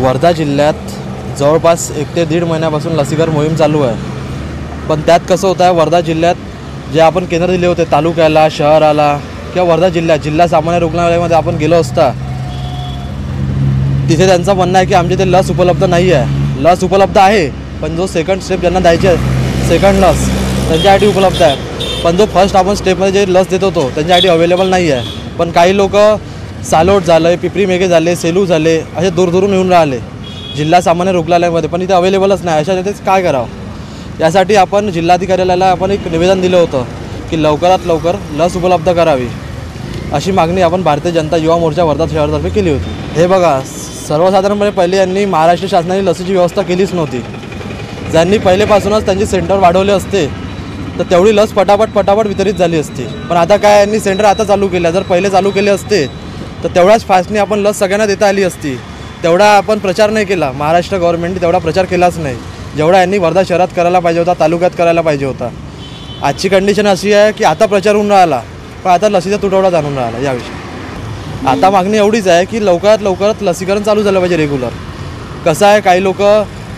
वर्धा जिल्ह्यात जवळपास 1 ते 1.5 महिन्यापासून लसीकरण मोहीम चालू आहे। पण त्यात कसं होतं आहे, वर्धा जिल्ह्यात जे आपण केंद्र दिले होते तालुक्याला, शहराला किंवा वर्धा जिल्हा सामान्य रुग्णालयामध्ये आपण गेलो असता, तिथे त्यांचं म्हणणं आहे की आमच्या इथे लस उपलब्ध नाही आहे। लस उपलब्ध आहे, पण जो सेकंड स्टेप ज्यांना द्यायची आहे, सेकंड लस त्यांच्यासाठी उपलब्ध आहे, पण जो फर्स्ट आपण स्टेपमध्ये जे लस देत होतो त्यांच्यासाठी अवेलेबल नाही आहे। पण काही लोक सालोट झालं, पिपरी मेघे झाले, सेलू झाले, असे दूरदूरून येऊन राहिले जिल्हा सामान्य रुग्णालयामध्ये, पण इथे अवेलेबलच नाही। अशा तेच काय करावं, यासाठी आपण जिल्हाधिकाऱ्याला आपण एक निवेदन दिलं होतं की लवकरात लवकर लस उपलब्ध करावी, अशी मागणी आपण भारतीय जनता युवा मोर्चा वर्धा शहरातर्फे केली होती। हे बघा, सर्वसाधारणपणे पहिले यांनी महाराष्ट्र शासनाने लसीची व्यवस्था केलीच नव्हती। ज्यांनी पहिलेपासूनच त्यांचे सेंटर वाढवले असते तर तेवढी लस पटापट वितरित झाली असती। पण आता काय, यांनी सेंटर आता चालू केलं, जर पहिले चालू केले असते तर तेवढ्याच फास्टने आपण लस सगळ्यांना देता आली असती। तेवढा आपण प्रचार नाही केला, महाराष्ट्र गव्हर्नमेंटने तेवढा प्रचार केलाच नाही जेवढा यांनी वर्धा शहरात करायला पाहिजे होता, तालुक्यात करायला पाहिजे होता। आजची कंडिशन अशी आहे की आता प्रचार होऊन राहिला, पण आता लसीचा तुटवडा जाणून राहिला। याविषयी आता मागणी एवढीच आहे की लवकरात लसीकरण चालू झालं पाहिजे रेग्युलर। कसं आहे, काही लोक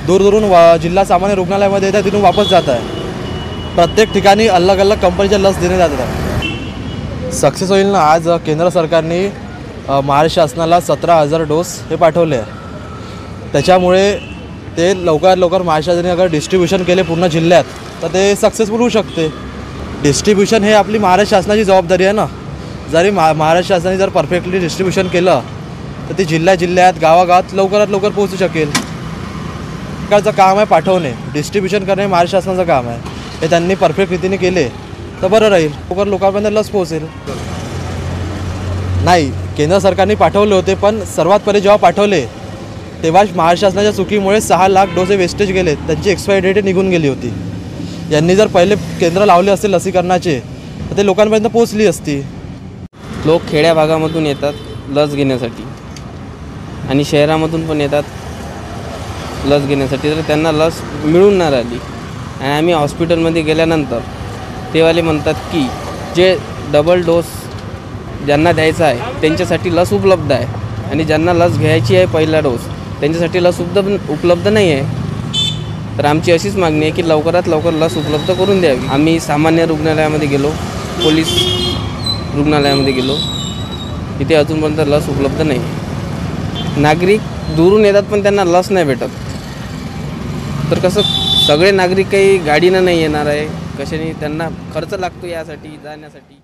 दूरदूरून जिल्हा सामान्य रुग्णालयामध्ये येतात, तिथून वापस जात आहे। प्रत्येक ठिकाणी अलग अलग कंपनीच्या लस देण्यात जात आहे। सक्सेस होईल ना, आज केंद्र सरकारने महाराष्ट्र शासनाला 17,000 डोस हे पाठवले आहे। त्याच्यामुळे ते लवकर महाराष्ट्राने अगर डिस्ट्रीब्युशन केले पूर्ण जिल्ह्यात तर ते सक्सेसफुल होऊ शकते। डिस्ट्रीब्युशन हे आपली महाराष्ट्र शासनाची जबाबदारी आहे ना। जरी महाराष्ट्र शासनाने जर परफेक्टली डिस्ट्रीब्युशन केलं तर ती जिल्ह्यात गावागावात लवकर पोहोचू शकेल। सरकारचं काम आहे पाठवणे, डिस्ट्रीब्युशन करणे महाराष्ट्र शासनाचं काम आहे। हे त्यांनी परफेक्ट रीतीने केले तर बरं राहील, लवकर लोकांपर्यंत लस पोहोचेल। नाही, केंद्र सरकारने पाठवले होते, पण सर्वात पहिले जेव्हा पाठवले तेव्हाच महाराष्ट्र शासनाच्या चुकीमुळे 6 लाख डोसे वेस्टेज गेले, त्यांची एक्सपायरी डेट निघून गेली होती। यांनी जर पहिले केंद्र लावले असते लसीकरणाचे तर ते लोकांपर्यंत पोहोचली असती। लोक खेड्या भागामधून येतात लस घेण्यासाठी आणि शहरामधून पण येतात लस घेण्यासाठी, तर त्यांना लस मिळून नाही राहिली। आणि आम्ही हॉस्पिटलमध्ये गेल्यानंतर तेवाले म्हणतात की जे डबल डोस ज्यांना द्यायचा आहे त्यांच्यासाठी लस उपलब्ध आहे, आणि ज्यांना लस घ्यायची आहे पहिला डोस त्यांच्यासाठी लस उपलब्ध नाही आहे। तर आमची अशीच मागणी आहे की लवकरात लवकर लस उपलब्ध करून द्यावी। आम्ही सामान्य रुग्णालयामध्ये गेलो, पोलीस रुग्णालयामध्ये गेलो, तिथे अजूनपर्यंत लस उपलब्ध नाही। नागरिक दूरून येतात पण त्यांना लस नाही भेटत, तर कसं सगळे नागरिक काही गाडीनं नाही येणार आहे, कशाने त्यांना खर्च लागतो यासाठी जाण्यासाठी।